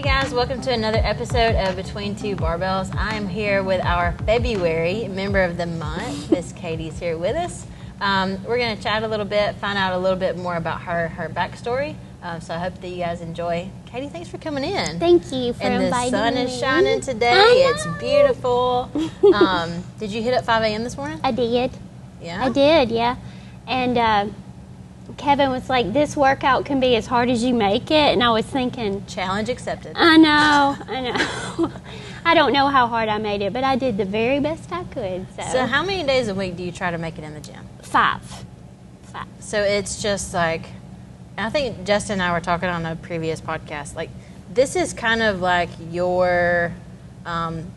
Hey guys, welcome to another episode of Between Two Barbells. I am here with our February member of the month. Miss Katie's here with us. We're going to chat a little bit, find out a little bit more about her backstory. So I hope that you guys enjoy. Katie, thanks for coming in. Thank you for inviting me. And the sun is shining today. It's beautiful. Did you hit up 5 a.m. this morning? I did. Yeah? I did, yeah. And Kevin was like, this workout can be as hard as you make it. And I was thinking, challenge accepted. I know. I don't know how hard I made it, but I did the very best I could. So how many days a week do you try to make it in the gym? 5. So it's just like, I think Justin and I were talking on a previous podcast, like this is kind of like your,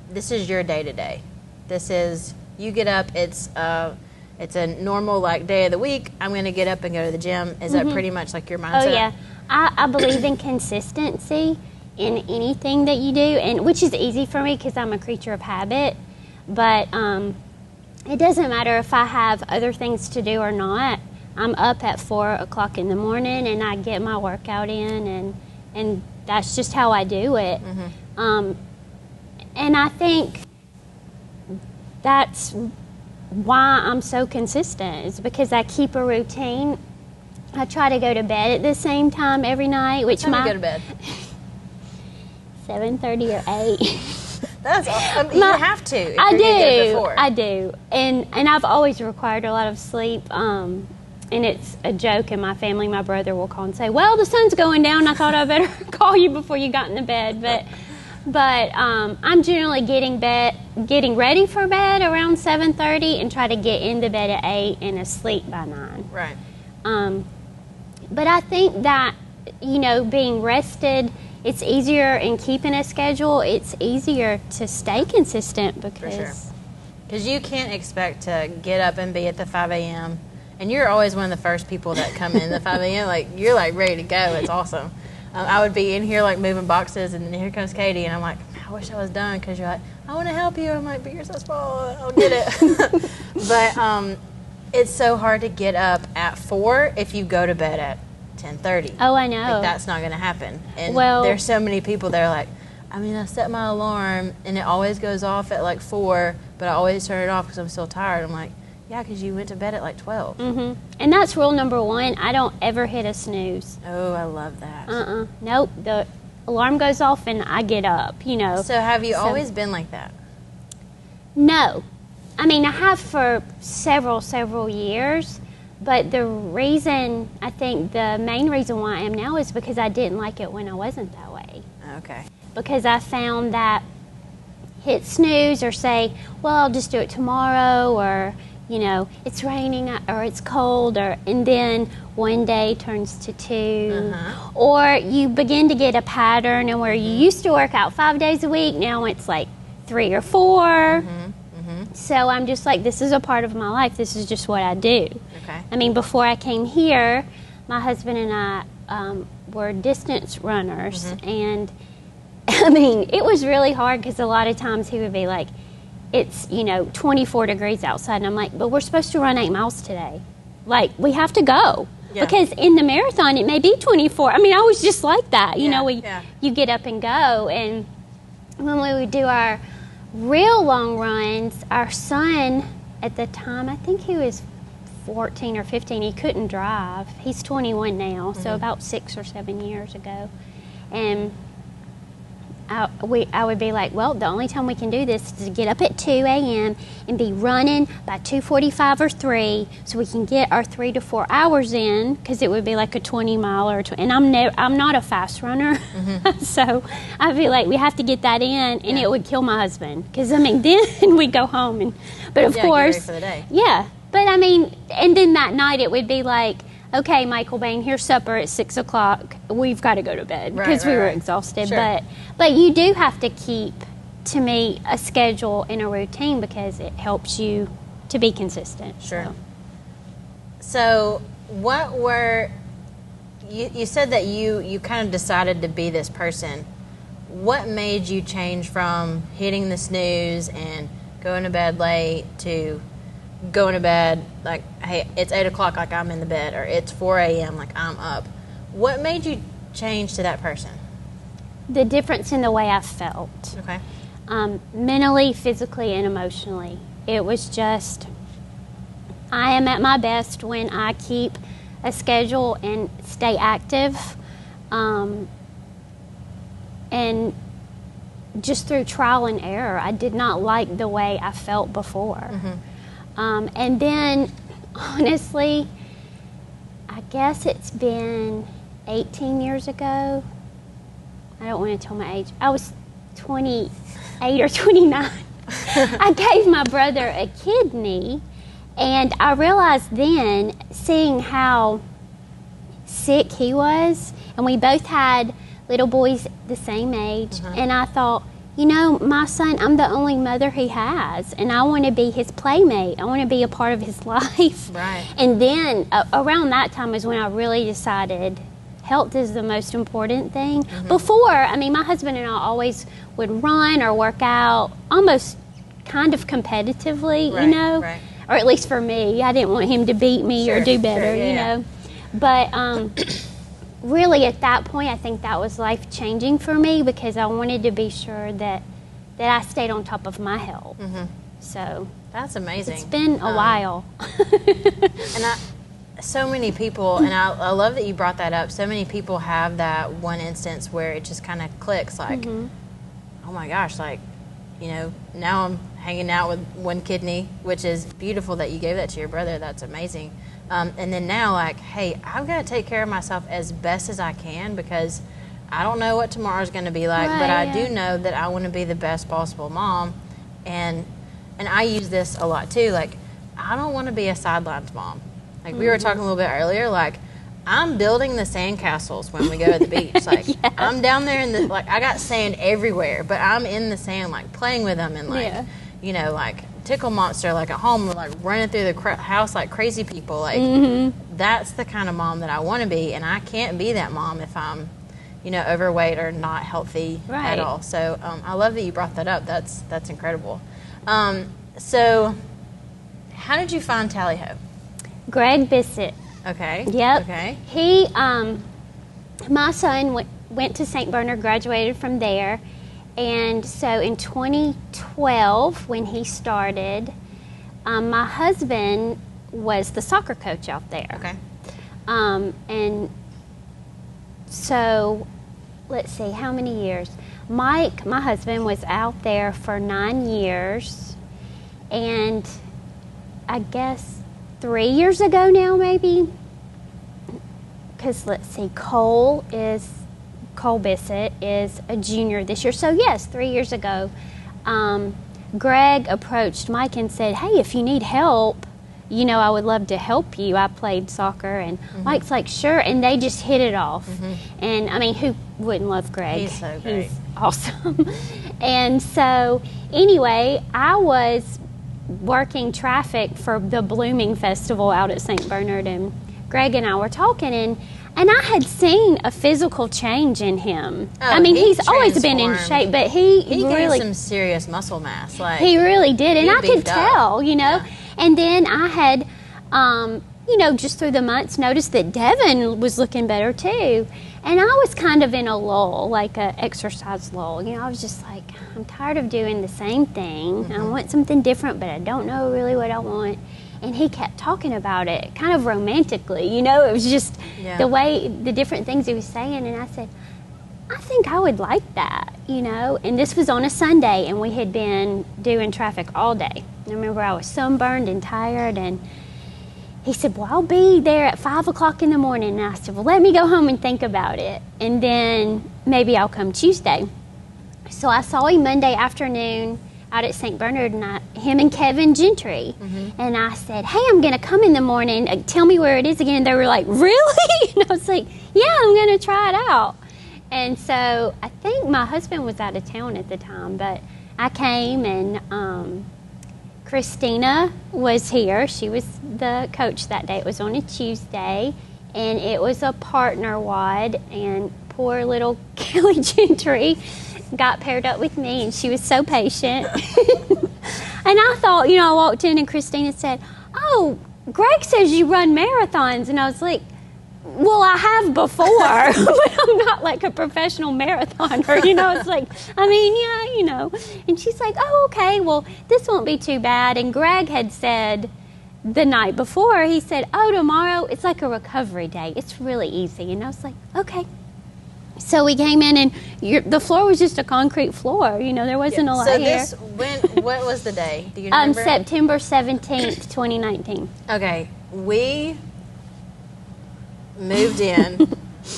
this is your day-to-day. This is, you get up, it's a normal like day of the week. I'm going to get up and go to the gym. Is that pretty much like your mindset? Oh, yeah. I believe in consistency in anything that you do, and which is easy for me because I'm a creature of habit. But it doesn't matter if I have other things to do or not. I'm up at 4 o'clock in the morning, and I get my workout in, and that's just how I do it. And I think that's why I'm so consistent, is because I keep a routine. I try to go to bed at the same time every night. Which Time to go to bed? 7:30 or 8. That's awesome. You have to. If I you're gonna get up at 4. I do, and I've always required a lot of sleep. And it's a joke in my family. My brother will call and say, "Well, the sun's going down. I thought I better call you before you got in the bed." But I'm generally getting ready for bed around 7:30 and try to get into bed at 8 and asleep by 9. Right. But I think that, being rested, it's easier in keeping a schedule. It's easier to stay consistent because you can't expect to get up and be at the 5 a.m. And you're always one of the first people that come in the 5 a.m. Like, you're like ready to go. It's awesome. I would be in here like moving boxes, and then here comes Katie, and I'm like, I wish I was done, because you're like, I want to help you. I'm like, but you're so small, I'll get it. But it's so hard to get up at 4 if you go to bed at 10:30. Oh, I know. Like, that's not going to happen. And there's so many people that are like, I set my alarm, and it always goes off at like 4, but I always turn it off because I'm still tired. I'm like, yeah, because you went to bed at like 12. And that's rule number 1. I don't ever hit a snooze. Oh, I love that. Nope. The alarm goes off and I get up, So have you always been like that? No. I mean, I have for several years. But the reason, I think the main reason why I am now is because I didn't like it when I wasn't that way. Okay. Because I found that hit snooze or say, well, I'll just do it tomorrow, or it's raining or it's cold, and then one day turns to 2. Or you begin to get a pattern, and where you used to work out 5 days a week, now it's like 3 or 4. So I'm just like, this is a part of my life. This is just what I do. Okay. I mean, before I came here, my husband and I were distance runners, and I mean, it was really hard because a lot of times he would be like, it's, 24 degrees outside. And I'm like, but we're supposed to run 8 miles today. Like, we have to go. Yeah. Because in the marathon, it may be 24. I mean, I was just like that. You get up and go. And when we would do our real long runs, our son, at the time, I think he was 14 or 15. He couldn't drive. He's 21 now, so about 6 or 7 years ago. And I would be like, well, the only time we can do this is to get up at 2 a.m. and be running by 2:45 or 3, so we can get our 3 to 4 hours in, because it would be like a 20-mile and I'm not a fast runner, so I'd be like, we have to get that in, and it would kill my husband, because then we'd go home, but of course, get ready for the day. Yeah, but I mean, and then that night it would be like, okay, Michael Bain, here's supper at 6 o'clock. We've got to go to bed because we were exhausted. Sure. But you do have to keep, to me, a schedule and a routine, because it helps you to be consistent. Sure. So what were, you said that you kind of decided to be this person. What made you change from hitting the snooze and going to bed late to going to bed like, hey, it's 8 o'clock, like I'm in the bed, or it's 4 a.m., like I'm up? What made you change to that person? the difference in the way I felt. Okay. Mentally, physically, and emotionally. It was just, I am at my best when I keep a schedule and stay active. And just through trial and error, I did not like the way I felt before. And then, honestly, I guess it's been 18 years ago. I don't want to tell my age. I was 28 or 29. I gave my brother a kidney, and I realized then, seeing how sick he was, and we both had little boys the same age, and I thought, you know, my son, I'm the only mother he has, and I want to be his playmate. I want to be a part of his life. Right. And then around that time is when I really decided health is the most important thing. Before, I mean, my husband and I always would run or work out almost kind of competitively, Right, you know, right. or at least for me. I didn't want him to beat me or do better, yeah, you yeah. know. But really, at that point, I think that was life-changing for me because I wanted to be sure that I stayed on top of my health. So That's amazing. it's been a while. And so many people, and I love that you brought that up. So many people have that one instance where it just kind of clicks, like, oh my gosh, like, you know, now I'm hanging out with one kidney, which is beautiful that you gave that to your brother. That's amazing. And then now, like, hey, I've got to take care of myself as best as I can because I don't know what tomorrow's going to be like, but I do know that I want to be the best possible mom. And I use this a lot too. Like, I don't want to be a sidelines mom. Like we were talking a little bit earlier, like I'm building the sandcastles when we go to the beach. Like I'm down there in the, like I got sand everywhere, but I'm in the sand, like playing with them and like, you know, like tickle monster, like at home, like running through the house like crazy people. Like that's the kind of mom that I want to be, and I can't be that mom if I'm, you know, overweight or not healthy at all. So I love that you brought that up. That's incredible. So how did you find Tally Ho? Greg Bissett. Okay. Yep. Okay. He, my son went to St. Bernard, graduated from there. And so in 2012, when he started, my husband was the soccer coach out there. Okay. And so, let's see, how many years? Mike, my husband, was out there for 9 years. And I guess 3 years ago now, maybe, because let's see, Cole Bissett is a junior this year. So yes, 3 years ago, Greg approached Mike and said, hey, if you need help, you know, I would love to help you. I played soccer. And Mike's like, sure. And they just hit it off. And I mean, who wouldn't love Greg? He's so great. He's awesome. And so anyway, I was working traffic for the Blooming Festival out at St. Bernard, and Greg and I were talking, and I had seen a physical change in him. I mean, he's always been in shape, but he really gained some serious muscle mass. Like he really did, and I could tell, you know. Yeah. And then I had, you know, just through the months, noticed that Devin was looking better too. And I was kind of in a lull, like a exercise lull. You know, I was just like, I'm tired of doing the same thing. I want something different, but I don't know really what I want. And he kept talking about it, kind of romantically. You know, it was just the different things he was saying. And I said, I think I would like that, you know. And this was on a Sunday, and we had been doing traffic all day. I remember I was sunburned and tired, and he said, well, I'll be there at 5 o'clock in the morning. And I said, well, let me go home and think about it. And then maybe I'll come Tuesday. So I saw him Monday afternoon out at St. Bernard, and him and Kevin Gentry. And I said, hey, I'm going to come in the morning. Tell me where it is again. And they were like, really? And I was like, yeah, I'm going to try it out. And so I think my husband was out of town at the time, but I came, and Christina was here. She was the coach that day. It was on a Tuesday, and it was a partner WOD, and poor little Kelly Gentry got paired up with me, and she was so patient. And I thought, you know, I walked in, and Christina said, oh, Greg says you run marathons. And I was like, Well, I have before, but I'm not like a professional marathoner, you know. It's like, I mean, yeah, you know. And she's like, oh, okay, well, this won't be too bad. And Greg had said the night before, he said, oh, tomorrow, it's like a recovery day. It's really easy. And I was like, okay. So we came in, and the floor was just a concrete floor. You know, there wasn't a lot here. So what was the day? Do you remember? September 17th, 2019. Okay, we moved in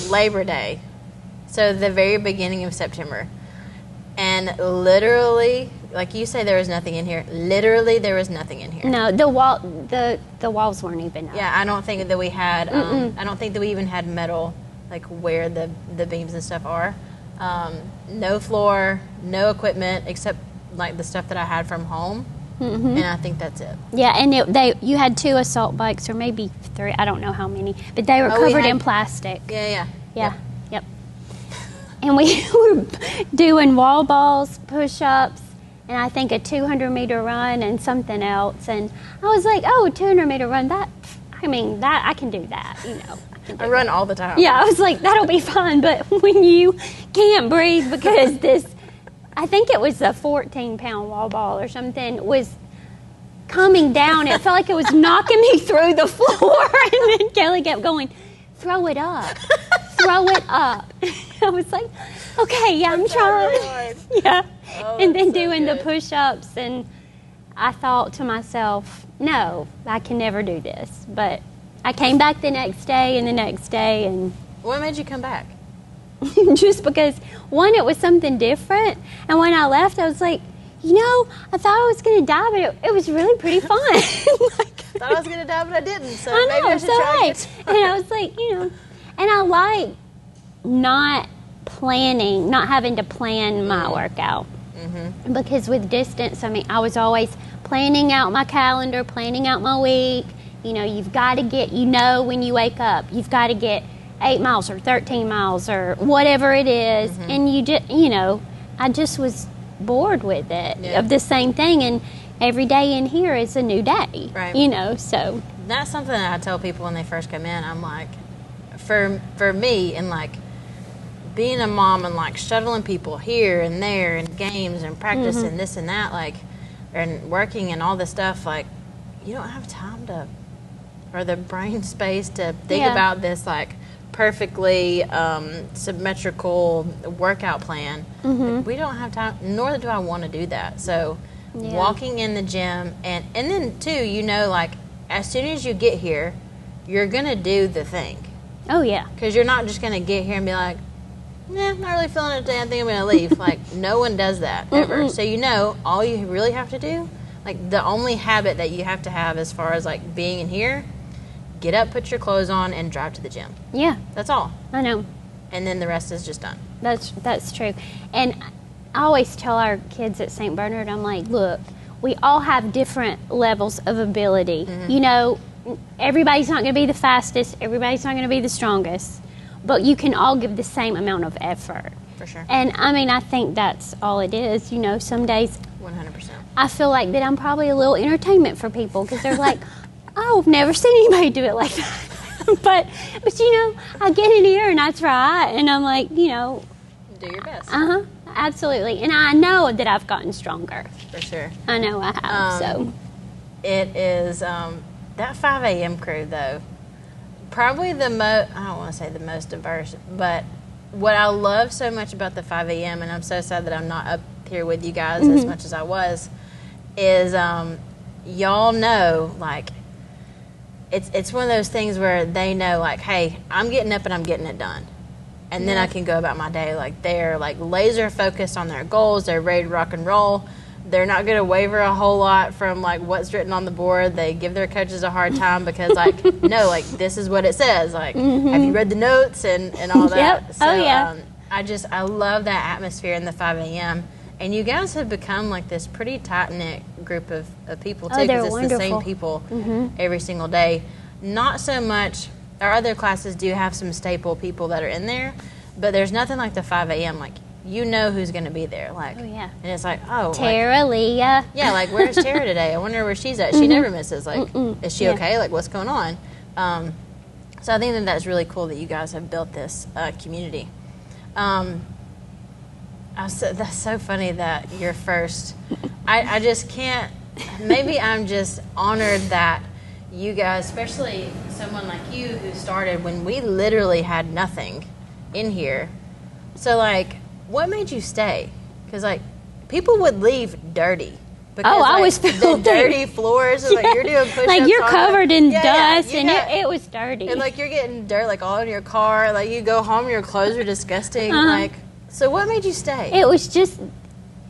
Labor Day, so the very beginning of September. And literally, like you say, there was nothing in here. Literally, there was nothing in here. No, the walls weren't even up. Yeah, I don't think that we had. I don't think that we even had metal, like where the beams and stuff are. No floor, no equipment except like the stuff that I had from home, and I think that's it. Yeah, and you had 2 assault bikes, or maybe 3. I don't know how many, but they were covered in plastic. Yeah. Yep. And we were doing wall balls, push-ups, and I think a 200-meter run and something else. And I was like, oh, 200-meter run, that I can do that, you know. I run all the time. Yeah, I was like, that'll be fun. But when you can't breathe because I think it was a 14-pound wall ball or something, was coming down. It felt like it was knocking me through the floor. And then Kelly kept going, throw it up. Throw it up. I was like, okay, yeah, I'm trying. Really Yeah. Oh, and then so doing good. the push-ups. And I thought to myself, no, I can never do this. But I came back the next day and the next day. And What made you come back? just because, one, it was something different. And when I left, I was like, you know, I thought I was going to die, but it was really pretty fun. Thought I was going to die, but I didn't. So I maybe know, I should try right. it. And I was like, you know, and I like not having to plan my workout. Mm-hmm. Because with distance, I mean, I was always planning out my calendar, planning out my week. You know, you've got to get, when you wake up, you've got to get 8 miles or 13 miles or whatever it is. Mm-hmm. And you just, I just was bored with it, of the same thing. And every day in here is a new day, right. So. That's something that I tell people when they first come in. I'm like, for me, and like being a mom and like shuttling people here and there and games and practice and this and that, like, and working and all this stuff, like, you don't have time or the brain space to think about this, like, perfectly symmetrical workout plan. Like, we don't have time, nor do I want to do that. So walking in the gym, and then too, like, as soon as you get here, you're going to do the thing. Oh, yeah. Because you're not just going to get here and be like, not really feeling it today, I think I'm going to leave. Like, no one does that, ever. So, all you really have to do, like, the only habit that you have to have as far as, like, being in here, get up, put your clothes on, and drive to the gym. Yeah. That's all. I know. And then the rest is just done. That's true. And I always tell our kids at St. Bernard, I'm like, look, we all have different levels of ability. Everybody's not going to be the fastest. Everybody's not going to be the strongest. But you can all give the same amount of effort. For sure. And, I think that's all it is. Some days 100%. I feel like that I'm probably a little entertainment for people because they're like, oh, I've never seen anybody do it like that. but I get in here and I try, and I'm like, do your best. Absolutely. And I know that I've gotten stronger. For sure. I know I have, so. It is, that 5 a.m. crew, though, probably I don't want to say the most diverse, but what I love so much about the 5 a.m., and I'm so sad that I'm not up here with you guys as much as I was, is y'all know, like, it's one of those things where they know, like, hey, I'm getting up and I'm getting it done. And then I can go about my day. Like, they're, like, laser focused on their goals. They're ready to rock and roll. They're not going to waver a whole lot from, like, what's written on the board. They give their coaches a hard time because, like, no, like, this is what it says. Like, have you read the notes and all that? Yep. So, I love that atmosphere in the 5 a.m. And you guys have become, like, this pretty tight-knit group of people, too. They're it's wonderful. the same people every single day. Not so much, our other classes do have some staple people that are in there, but there's nothing like the 5 a.m. Like, who's going to be there. Like, and it's like, Tara, Leah. Yeah, like, where's Tara today? I wonder where she's at. She never misses. Like, is she okay? Like, what's going on? So I think that that's really cool that you guys have built this community. That's so funny that you're first. I just can't. Maybe I'm just honored that you guys, especially someone like you who started when we literally had nothing in here. So, like, what made you stay? Because, like, people would leave dirty. Because, I like, was the dirty floors. Like, you're doing push-ups. Like, you're covered in dust, you and got- it was dirty. And, like, you're getting dirt, like, all in your car. Like, you go home, your clothes are disgusting. Like, so what made you stay?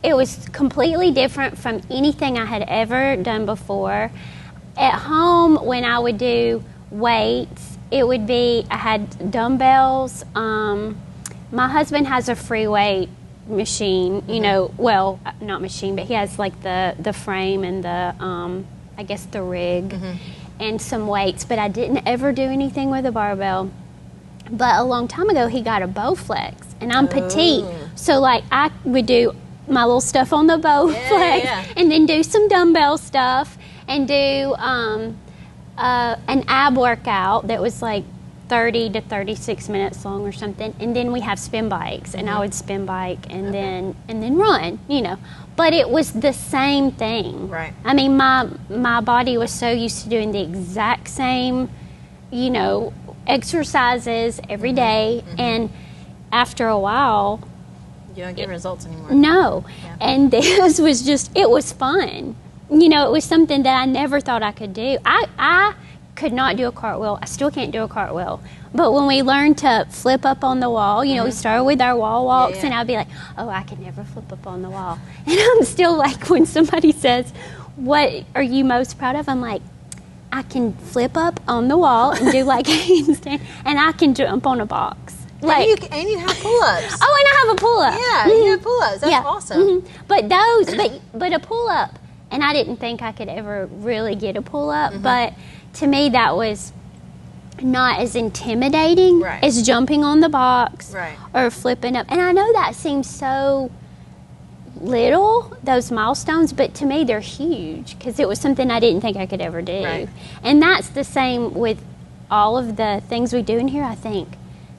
It was completely different from anything I had ever done before. At home, when I would do weights, it would be, I had dumbbells. My husband has a free weight machine, you know, well, not machine, but he has like the frame and the, I guess the rig and some weights, but I didn't ever do anything with a barbell. But a long time ago, he got a Bowflex, and I'm petite, so like I would do my little stuff on the Bowflex, and then do some dumbbell stuff, and do an ab workout that was like 30 to 36 minutes long or something, and then we have spin bikes, and I would spin bike and then run, you know. But it was the same thing. Right. I mean, my body was so used to doing the exact same, you know, exercises every day, and after a while, You don't get results anymore. no. Yeah. And this was just, it was fun. You know, it was something that I never thought I could do. I could not do a cartwheel. I still can't do a cartwheel. But when we learned to flip up on the wall, you know, we started with our wall walks, and I'd be like, oh, I could never flip up on the wall. And I'm still like, when somebody says, what are you most proud of? I'm like, I can flip up on the wall and do like a handstand, and I can jump on a box. Like, And you have pull-ups. oh, and I have a pull-up. Yeah, you have pull-ups. That's awesome. But but a pull-up, and I didn't think I could ever really get a pull-up, but to me that was not as intimidating Right. as jumping on the box Right. or flipping up. And I know that seems so little, those milestones, but to me they're huge because it was something I didn't think I could ever do. Right. And that's the same with all of the things we do in here. I think,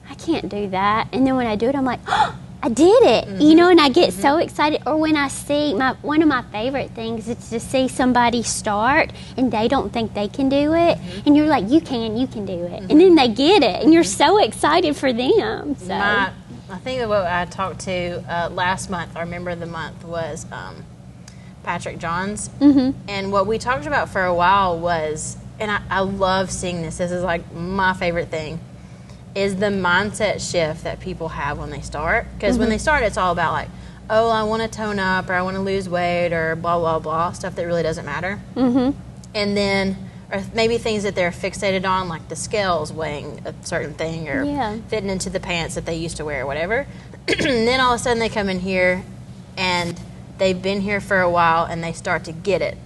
I can't do that. And then when I do it, I'm like, oh, I did it, you know, and I get so excited. Or when I see, one of my favorite things is to see somebody start and they don't think they can do it. And you're like, you can do it. And then they get it, and you're so excited for them. So. I think that what I talked to last month, our member of the month, was Patrick Johns. And what we talked about for a while was, and I love seeing this is like my favorite thing, is the mindset shift that people have when they start. Because when they start, it's all about like, oh, I want to tone up, or I want to lose weight, or blah, blah, blah, stuff that really doesn't matter. And then, or maybe things that they're fixated on, like the scales weighing a certain thing, or fitting into the pants that they used to wear, or whatever. And then all of a sudden they come in here, and they've been here for a while, and they start to get it.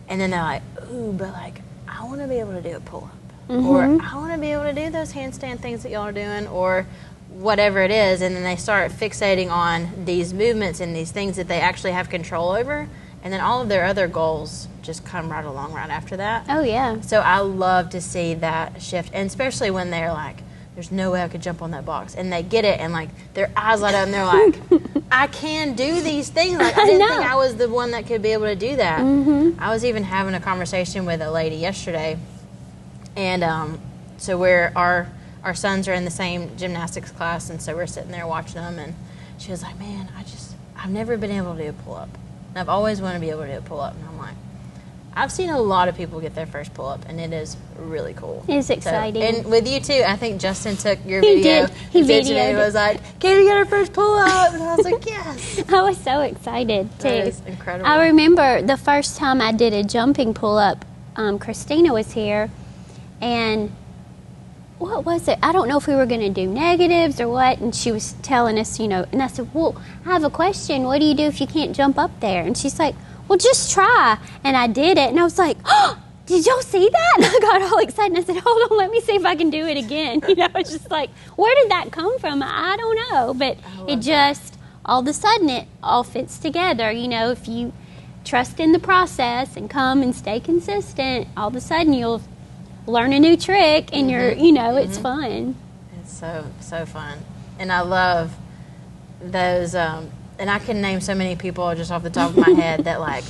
And then they're like, ooh, but like, I want to be able to do a pull-up. Or I want to be able to do those handstand things that y'all are doing, or whatever it is. And then they start fixating on these movements and these things that they actually have control over. And then all of their other goals just come right along right after that. Oh, yeah. So I love to see that shift. And especially when they're like, there's no way I could jump on that box. And they get it, and like their eyes light up, and they're like, I can do these things. Like I didn't think I was the one that could be able to do that. I was even having a conversation with a lady yesterday. And so our sons are in the same gymnastics class, and so we're sitting there watching them, and she was like, man, I've never been able to do a pull-up. And I've always wanted to be able to do a pull-up. And I'm like, I've seen a lot of people get their first pull-up, and it is really cool. It's exciting. And with you, too, I think Justin took your He video. did. He and videoed it. Was like, Katie got her first pull-up. And I was like, yes. I was so excited, too. That is incredible. I remember the first time I did a jumping pull-up, Christina was here, and what was it? I don't know if we were going to do negatives or what, and she was telling us, you know, and I said, well, I have a question. What do you do if you can't jump up there? And she's like, well, just try. And I did it, and I was like, oh, did y'all see that? And I got all excited, and I said, hold on, let me see if I can do it again. You know, it's just like, where did that come from? I don't know, but it just, all of a sudden, it all fits together. You know, if you trust in the process and come and stay consistent, all of a sudden you'll learn a new trick, and you're, it's fun. It's so fun. And I love those, and I can name so many people just off the top of my head that, like,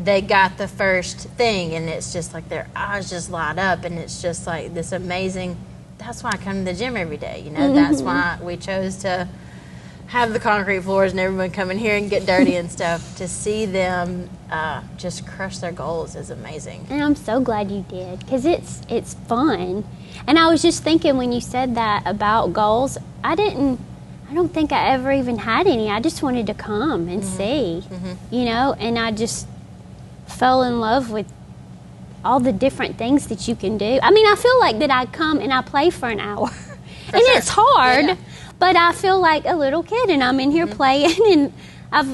they got the first thing, and it's just like their eyes just light up, and it's just like this amazing. That's why I come to the gym every day. That's why we chose to have the concrete floors and everyone come in here and get dirty and stuff. To see them just crush their goals is amazing. And I'm so glad you did, because it's fun. And I was just thinking when you said that about goals, I don't think I ever even had any. I just wanted to come and see, and I just fell in love with all the different things that you can do. I mean, I feel like that I come and I play for an hour, it's hard. Yeah. But I feel like a little kid, and I'm in here playing, and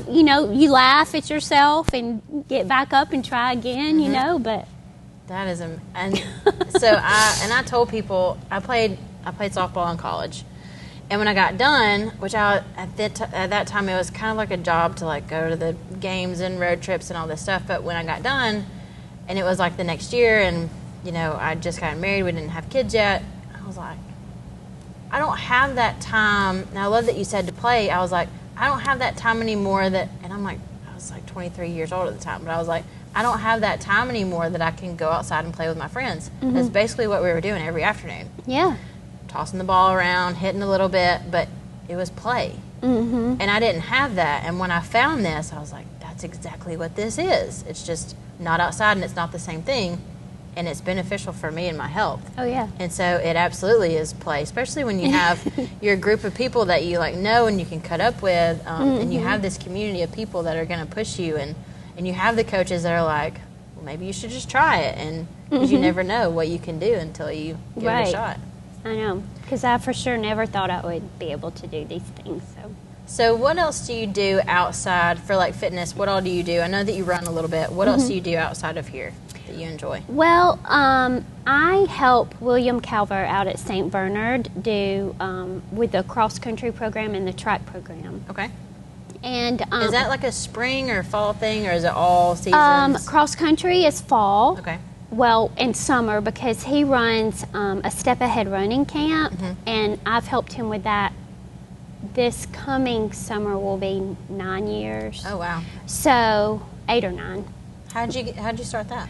you laugh at yourself and get back up and try again, but that is and so I told people I played softball in college, and when I got done, which at that time it was kind of like a job to like go to the games and road trips and all this stuff. But when I got done, and it was like the next year, and I just got married, we didn't have kids yet. I was like, I don't have that time. And I love that you said to play. I was like, I don't have that time anymore. And I was like 23 years old at the time, but I was like, I don't have that time anymore that I can go outside and play with my friends. That's basically what we were doing every afternoon. Yeah. Tossing the ball around, hitting a little bit, but it was play. And I didn't have that. And when I found this, I was like, that's exactly what this is. It's just not outside, and it's not the same thing. And it's beneficial for me and my health. Oh, yeah. And so it absolutely is play, especially when you have your group of people that you like know and you can cut up with, and you have this community of people that are going to push you, and you have the coaches that are like, well, maybe you should just try it, and 'cause you never know what you can do until you give it a shot. I know, because I for sure never thought I would be able to do these things. So what else do you do outside for like fitness? What all do you do? I know that you run a little bit. What else do you do outside of here that you enjoy? Well, I help William Calver out at St. Bernard do with the cross country program and the track program. Okay. And is that like a spring or fall thing, or is it all seasons? Cross country is fall. Okay. Well, in summer, because he runs a Step Ahead running camp, and I've helped him with that. This coming summer will be 9 years. Oh, wow. So 8 or 9. How'd you start that?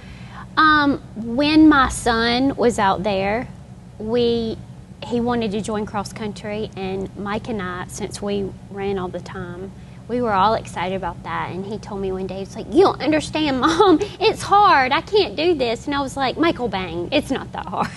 When my son was out there, he wanted to join cross country, and Mike and I, since we ran all the time, we were all excited about that. And he told me one day, he's like, "You don't understand, Mom. It's hard. I can't do this." And I was like, "Michael Bang, it's not that hard."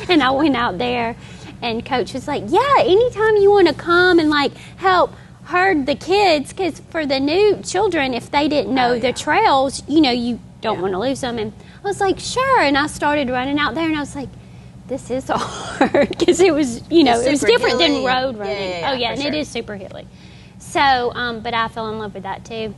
And I went out there. And Coach was like, "Yeah, anytime you want to come and like help herd the kids, because for the new children, if they didn't know the trails, you don't want to lose them." And I was like, "Sure." And I started running out there, and I was like, "This is hard," because it was, it was different than road running. And it is super hilly. So, but I fell in love with that too,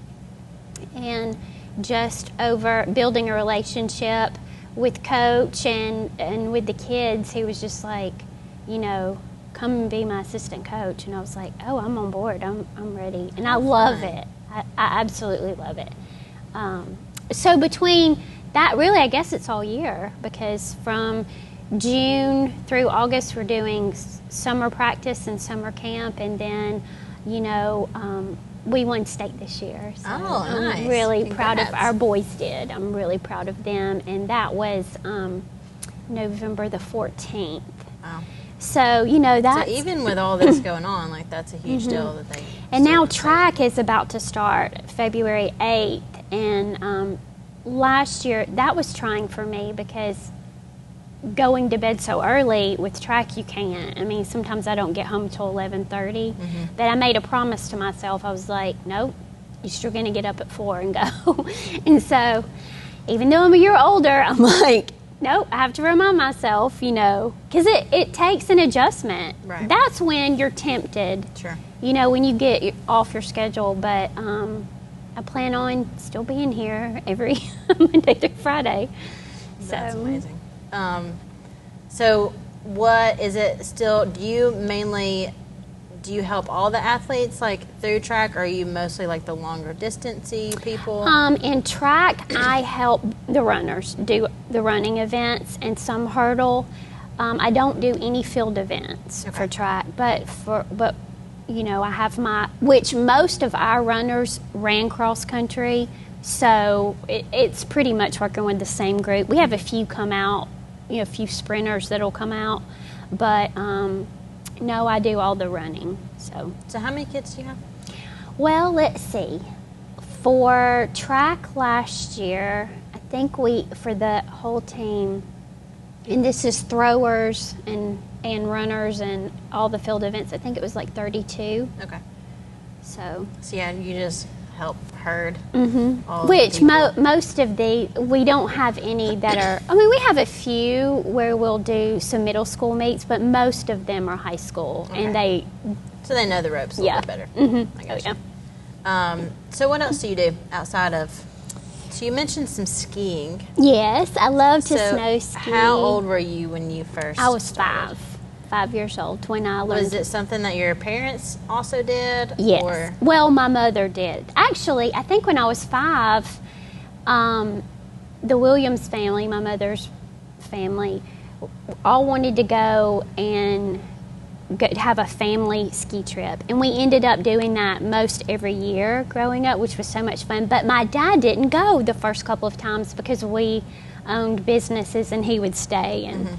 and just over building a relationship with Coach and with the kids, he was just like, come and be my assistant coach. And I was like, oh, I'm on board. I'm ready. And I love it. I absolutely love it. So between that, really, I guess it's all year, because from June through August, we're doing summer practice and summer camp. And then, we won state this year. So nice. I'm really proud of our boys did. I'm really proud of them. And that was November the 14th. Wow. So, that's... So even with all this going on, like, that's a huge deal that they... And now track is about to start February 8th. And last year, that was trying for me, because going to bed so early with track, you can't. I mean, sometimes I don't get home till 11:30. But I made a promise to myself. I was like, nope, you're still going to get up at 4 and go. And so, even though I'm a year older, I'm like... Nope, I have to remind myself, because it takes an adjustment. Right. That's when you're tempted. Sure. When you get off your schedule. But I plan on still being here every Monday through Friday. That's amazing. So what is it still, do you mainly do you help all the athletes like through track, or are you mostly like the longer distancey people? In track, I help the runners do the running events and some hurdle. I don't do any field events for track, but you know, I have which most of our runners ran cross country, so it's pretty much working with the same group. We have a few come out, you know, a few sprinters that'll come out, but no, I do all the running. So how many kids do you have? Well, let's see. For track last year, I think for the whole team, and this is throwers and runners and all the field events, I think it was like 32. Okay. So yeah, you just help herd. Mm-hmm. Which most of we don't have any that are, I mean, we have a few where we'll do some middle school meets, but most of them are high school. Okay. So they know the ropes a little bit better. Mm-hmm. I gotcha. So what else do you do outside of, so you mentioned some skiing. Yes, I love to snow ski. How old were you when you first I was started? 5 years old when I learned. Was it something that your parents also did? Yes. Or? Well, my mother did. Actually, I think when I was 5, the Williams family, my mother's family, all wanted to go and have a family ski trip. And we ended up doing that most every year growing up, which was so much fun. But my dad didn't go the first couple of times because we owned businesses and he would stay and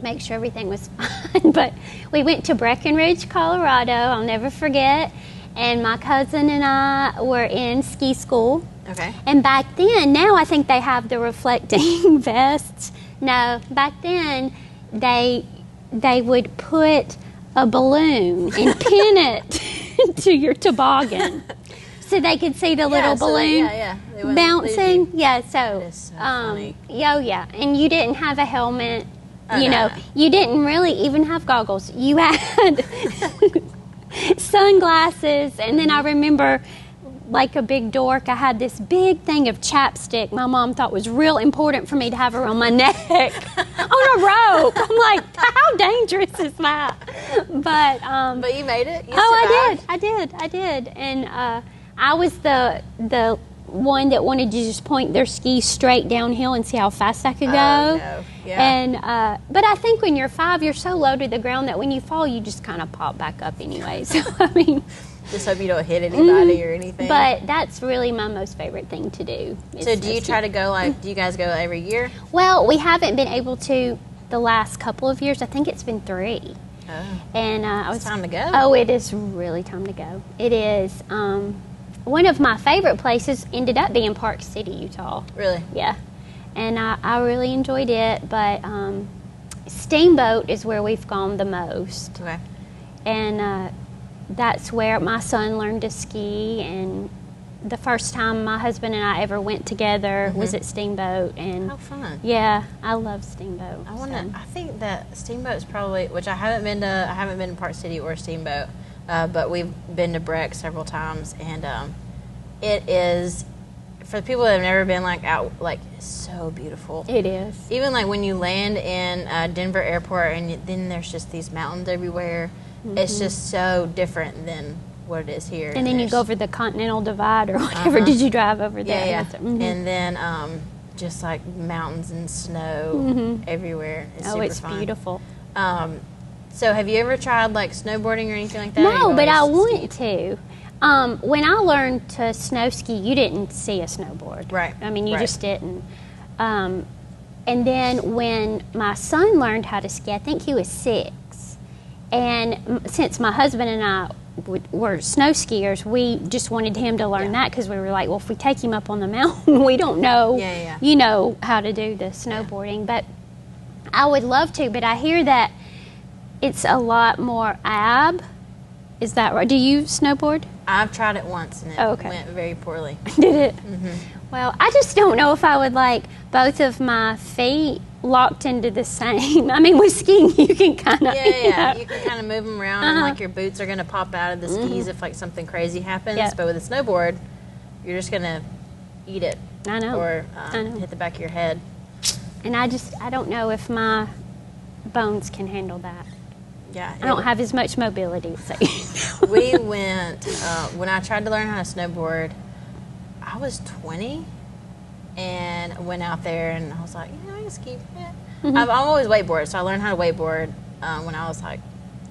make sure everything was fine. But we went to Breckenridge, Colorado, I'll never forget, and my cousin and I were in ski school. Okay. And back then, now I think they have the reflecting vests. No, back then they would put a balloon and pin it to your toboggan so they could see the little balloon bouncing. Yeah, so, so funny. Yeah. And you didn't have a helmet. You know, you didn't really even have goggles. You had sunglasses, and then I remember, like a big dork, I had this big thing of chapstick my mom thought was real important for me to have around my neck on a rope. I'm like, how dangerous is that? But you made it. You survived. I did. And I was the one that wanted to just point their skis straight downhill and see how fast I could go. Oh, no. Yeah. And but I think when you're 5, you're so low to the ground that when you fall, you just kind of pop back up anyway. So I mean, just hope you don't hit anybody or anything. But that's really my most favorite thing to do. So do you try to go do you guys go every year? Well, we haven't been able to the last couple of years. I think it's been 3. Oh. And it's time to go. Oh, it is really time to go. It is. One of my favorite places ended up being Park City, Utah. Really? Yeah. And I really enjoyed it, but Steamboat is where we've gone the most. Okay. And that's where my son learned to ski, and the first time my husband and I ever went together was at Steamboat. And how fun. Yeah, I love Steamboat. I think that Steamboat is probably, which I haven't been to Park City or Steamboat. But we've been to Breck several times, and it is, for the people that have never been out, so beautiful. It is. Even when you land in Denver Airport, and then there's just these mountains everywhere. It's just so different than what it is here. And then you go over the Continental Divide or whatever. Did you drive over there? Yeah. And then just mountains and snow everywhere. It's super fun. Beautiful. So have you ever tried snowboarding or anything like that? No, but I want to. When I learned to snow ski, you didn't see a snowboard. Right. I mean, you just didn't. And then when my son learned how to ski, I think he was 6. And since my husband and I were snow skiers, we just wanted him to learn that because we were like, well, if we take him up on the mountain, we don't know, you know, how to do the snowboarding. But I would love to, but I hear that it's a lot more ab. Is that right? Do you snowboard? I've tried it once, and it went very poorly. Did it? Well, I just don't know if I would like both of my feet locked into the same. I mean, with skiing, you can kind of... Yeah. You can kind of move them around, and your boots are going to pop out of the skis if something crazy happens. But with a snowboard, you're just going to eat it. I know. Or hit the back of your head. And I don't know if my bones can handle that. Yeah. I don't have as much mobility. So. We went, when I tried to learn how to snowboard, I was 20 and went out there and I was like, I can ski. Yeah. I'm always wakeboard, so I learned how to wakeboard when I was like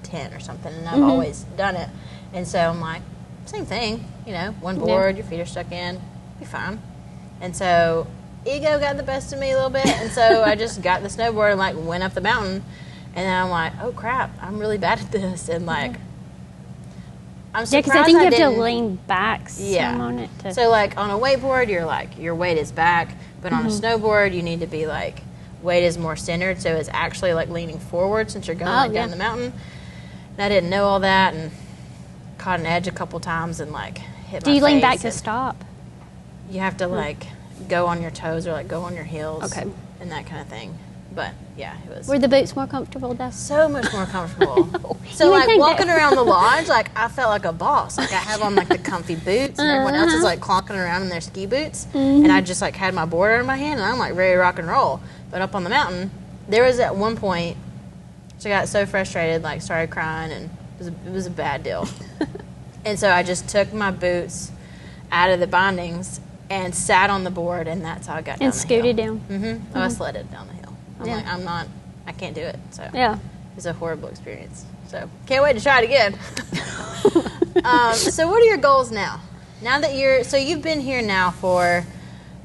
10 or something, and I've always done it. And so I'm like, same thing, one board, your feet are stuck in, be fine. And so ego got the best of me a little bit, and so I just got the snowboard and like went up the mountain, and then I'm like, oh crap, I'm really bad at this, and like I'm surprised. Yeah, because I think you have to lean back some on it. So like on a wakeboard, you're like your weight is back, but on a snowboard, you need to be like weight is more centered, so it's actually like leaning forward since you're going down the mountain. And I didn't know all that, and caught an edge a couple times and like hit my Do you lean face, back to stop? You have to like go on your toes or like go on your heels, Okay, and that kind of thing. But yeah, it was. Were the boots more comfortable though? So much more comfortable. So like walking around the lodge, like I felt like a boss. Like I have on like the comfy boots, and everyone else is like clonking around in their ski boots, and I just like had my board in my hand, and I'm like ready to rock and roll. But up on the mountain, there was at one point, I got so frustrated, like started crying, and it was a bad deal. And so I just took my boots out of the bindings and sat on the board, and that's how I got down and the scooted hill. down. I sledded down the hill. I'm like, I can't do it. So yeah, it's a horrible experience. So can't wait to try it again. So what are your goals now? Now that you've been here now for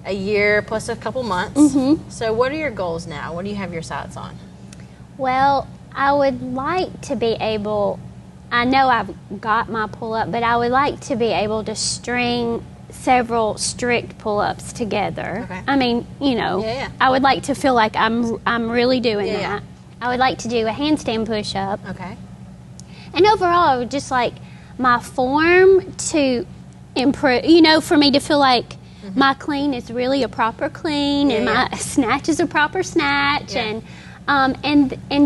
a year plus a couple months. So what are your goals now? What do you have your sights on? Well, I would like to be able, I know I've got my pull-up, but I would like to be able to string several strict pull-ups together. Okay. I mean, I would like to feel like I'm really doing that. Yeah. I would like to do a handstand push-up. Okay. And overall, I would just like my form to improve, for me to feel like my clean is really a proper clean, and my snatch is a proper snatch, and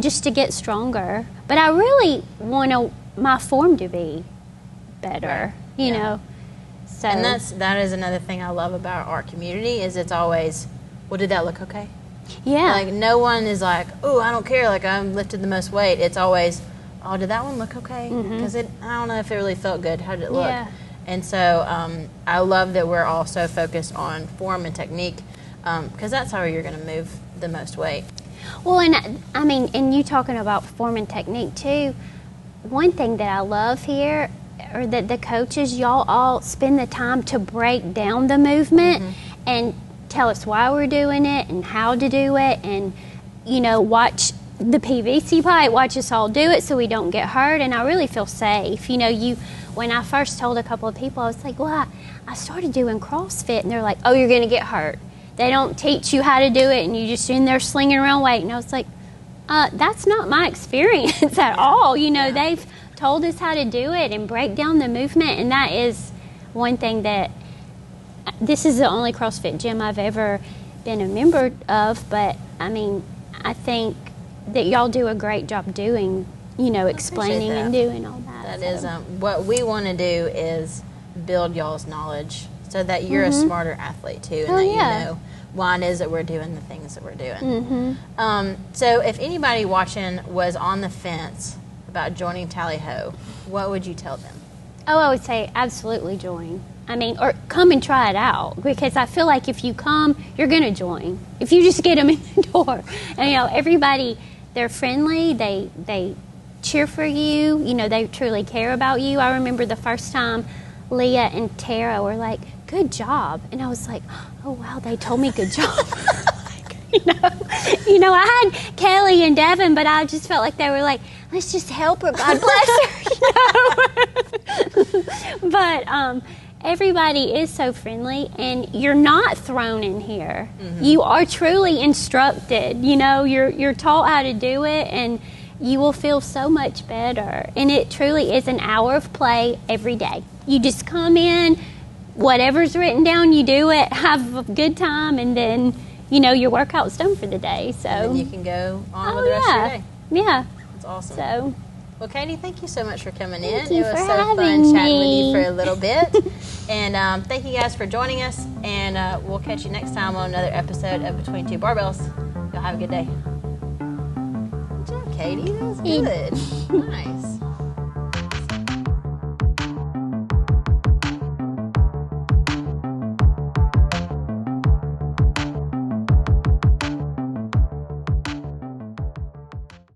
just to get stronger. But I really want my form to be better, you know. So. And that is another thing I love about our community is it's always, well, did that look okay? Yeah. Like no one is like, oh, I don't care, like I lifted the most weight. It's always, oh, did that one look okay? Because I don't know if it really felt good. How did it look? Yeah. And so I love that we're all so focused on form and technique because that's how you're going to move the most weight. Well, and I mean, and you talking about form and technique too, one thing that I love here or that the coaches, y'all all spend the time to break down the movement and tell us why we're doing it and how to do it, and watch the PVC pipe, watch us all do it so we don't get hurt, and I really feel safe. When I first told a couple of people, I was like, well, I started doing CrossFit, and they're like, oh, you're going to get hurt. They don't teach you how to do it, and you're just in there slinging around weight. And I was like, that's not my experience at all. They've told us how to do it and break down the movement, and that is one thing that this is the only CrossFit gym I've ever been a member of, but I mean, I think that y'all do a great job doing, explaining and doing all that. That is what we want to do is build y'all's knowledge so that you're a smarter athlete too, and that you know why it is that we're doing the things that we're doing. So if anybody watching was on the fence about joining Tally Ho, what would you tell them? Oh, I would say absolutely join. I mean, or come and try it out, because I feel like if you come, you're going to join. If you just get them in the door. And, everybody, they're friendly, they cheer for you, they truly care about you. I remember the first time Leah and Tara were like, good job. And I was like, oh, wow, they told me good job. I had Kelly and Devin, but I just felt like they were like, let's just help her, God bless her. But everybody is so friendly, and you're not thrown in here. You are truly instructed. You're taught how to do it, and you will feel so much better. And it truly is an hour of play every day. You just come in, whatever's written down, you do it, have a good time, and then your workout's done for the day. So and then you can go on with the rest of your day. Yeah. That's awesome. So, well, Katie, thank you so much for coming in. Thank you it was for so fun having chatting with me. you for a little bit. And thank you guys for joining us. And we'll catch you next time on another episode of Between Two Barbells. Y'all have a good day. Good job, Katie. That was good. Nice.